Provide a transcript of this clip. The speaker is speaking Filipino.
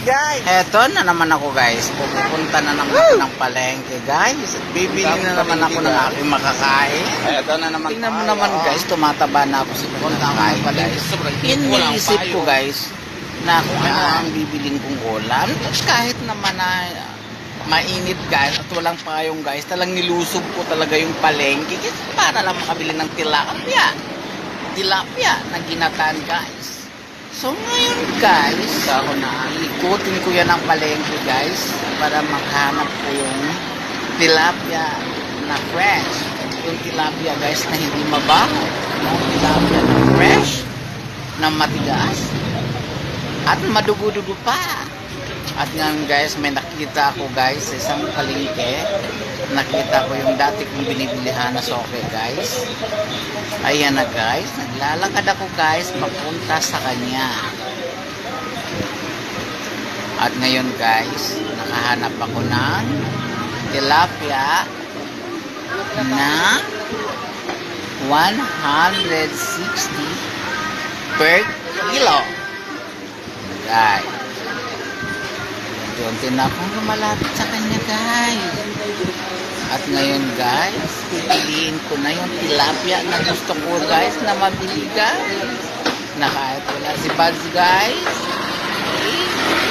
guys. Eto na naman ako guys. Pupunta na naman ako ng palengke guys. Bibili na naman ako ng aking makakain. Eto na naman. Tingnan mo naman guys, tumataba na ako sa makakain guys. Iniisip ko guys na kung ano ang bibiling kong ulam. Tapos kahit naman na mainit guys at walang payong guys, talang nilusob ko talaga yung palengke guys para lang makabili ng tilapia na ginataan guys. So ngayon guys, ako na ikutin ko yan ang palengke guys para makahanap ko yung tilapia na fresh. Yung tilapia guys na hindi mabaho, yung tilapia na fresh, na matigas at madugo-dugo pa. At ngayon guys, may nakita ako guys sa isang palengke. Nakita ko yung dati kong binibilihan na soke guys. Ayan na guys, naglalakad ako guys papunta sa kanya. At ngayon guys, nakahanap ako ng tilapia na 160 per kilo. Guys, unti-unti na akong lumalapit sa kanya guys. At ngayon guys, pipiliin ko na yung tilapia na gusto ko guys na mabili guys. Na kahit wala si Buds guys.